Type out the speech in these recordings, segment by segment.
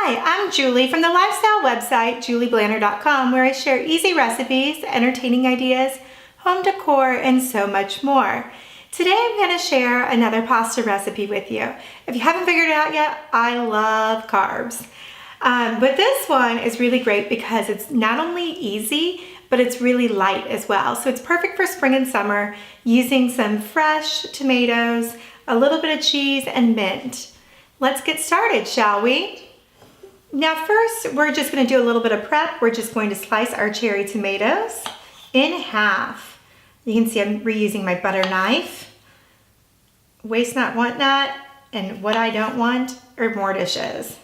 Hi, I'm Julie from the lifestyle website, julieblanner.com, where I share easy recipes, entertaining ideas, home decor, and so much more. Today I'm going to share another pasta recipe with you. If you haven't figured it out yet, I love carbs. But this one is really great because it's not only easy, but it's really light as well. So it's perfect for spring and summer, using some fresh tomatoes, a little bit of cheese, and mint. Let's get started, shall we? Now first, we're just going to do a little bit of prep. We're just going to slice our cherry tomatoes in half. You can see I'm reusing my butter knife. Waste not, want not, and what I don't want are more dishes.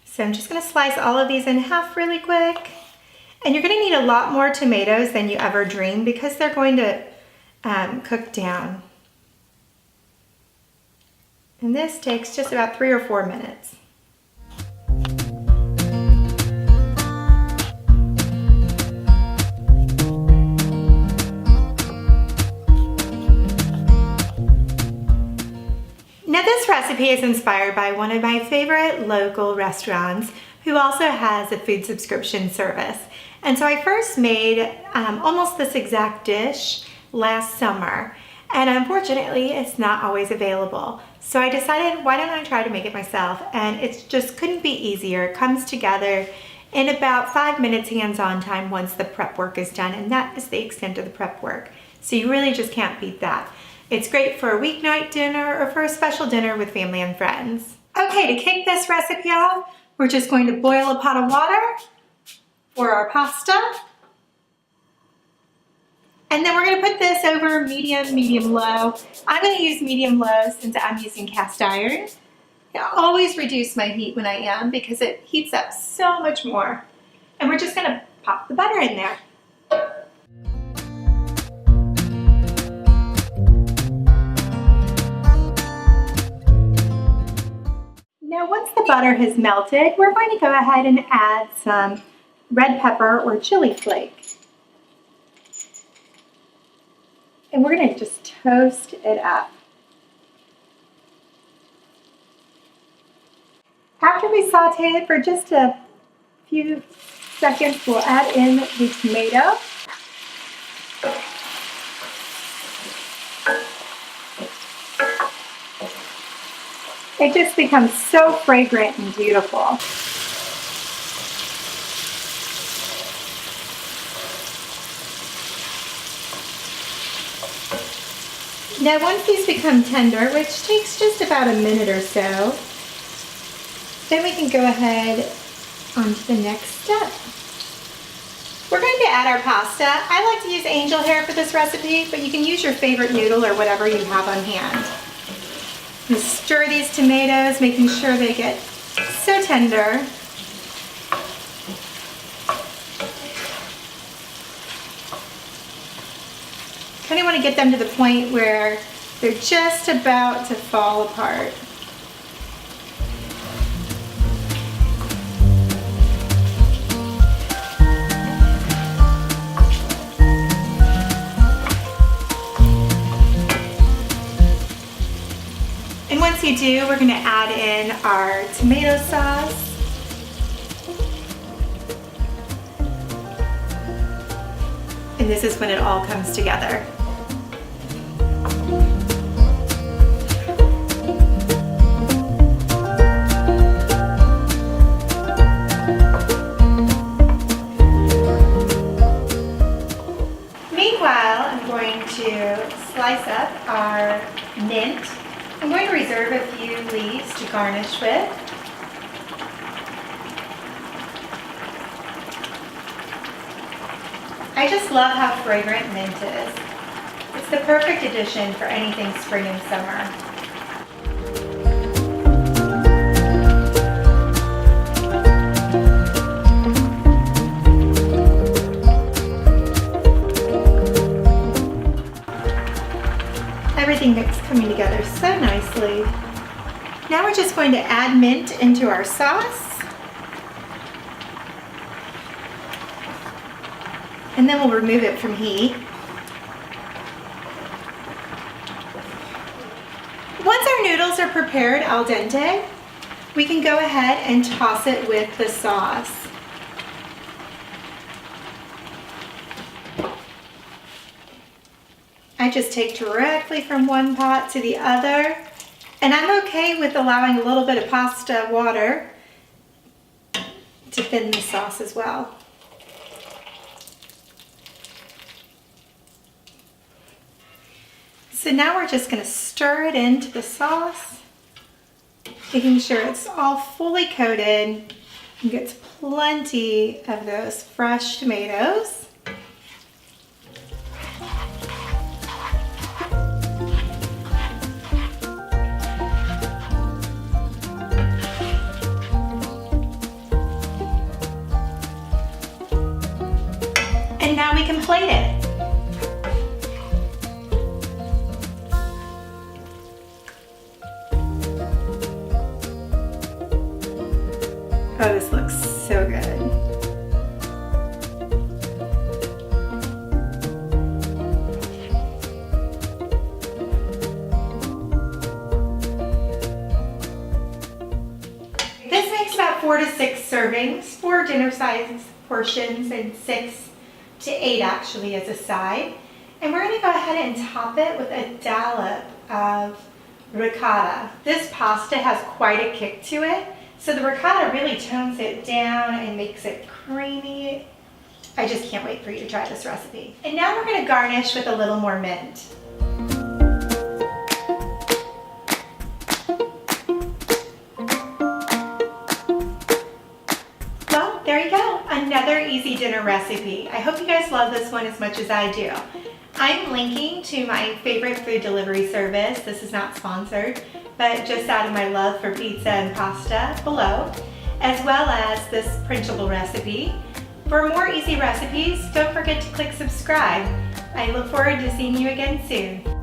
So I'm just going to slice all of these in half really quick. And you're going to need a lot more tomatoes than you ever dream because they're going to cook down. And this takes just about 3 or 4 minutes. Now this recipe is inspired by one of my favorite local restaurants who also has a food subscription service. And so I first made almost this exact dish last summer. And unfortunately, it's not always available. So I decided, why don't I try to make it myself? And it just couldn't be easier. It comes together in about 5 minutes hands-on time once the prep work is done. And that is the extent of the prep work. So you really just can't beat that. It's great for a weeknight dinner or for a special dinner with family and friends. Okay, to kick this recipe off, we're just going to boil a pot of water for our pasta. And then we're going to put this over medium-low. I'm going to use medium-low since I'm using cast iron. I always reduce my heat when I am because it heats up so much more. And we're just going to pop the butter in there. Now once the butter has melted, we're going to go ahead and add some red pepper or chili flake. And we're going to just toast it up. After we saute it for just a few seconds, we'll add in the tomato. It just becomes so fragrant and beautiful. Now once these become tender, which takes just about a minute or so, then we can go ahead on to the next step. We're going to add our pasta. I like to use angel hair for this recipe, but you can use your favorite noodle or whatever you have on hand. Just stir these tomatoes, making sure they get so tender. Kind of want to get them to the point where they're just about to fall apart. And once you do, we're going to add in our tomato sauce. And this is when it all comes together. Meanwhile, I'm going to slice up our mint. I'm going to reserve a few leaves to garnish with. I just love how fragrant mint is. It's the perfect addition for anything spring and summer. Everything is coming together so nicely. Now we're just going to add mint into our sauce. And then we'll remove it from heat. Once our noodles are prepared al dente, we can go ahead and toss it with the sauce. I just take directly from one pot to the other, and I'm okay with allowing a little bit of pasta water to thin the sauce as well. So now we're just going to stir it into the sauce, making sure it's all fully coated and gets plenty of those fresh tomatoes. And now we can plate it. Oh, this looks so good. This makes about 4 to 6 servings, 4 dinner size portions and 6 to 8 actually as a side. And we're gonna go ahead and top it with a dollop of ricotta. This pasta has quite a kick to it, so the ricotta really tones it down and makes it creamy. I just can't wait for you to try this recipe. And now we're gonna garnish with a little more mint. Well, there you go, another easy dinner recipe. I hope you guys love this one as much as I do. I'm linking to my favorite food delivery service. This is not sponsored, but just out of my love for pizza and pasta below, as well as this printable recipe. For more easy recipes, don't forget to click subscribe. I look forward to seeing you again soon.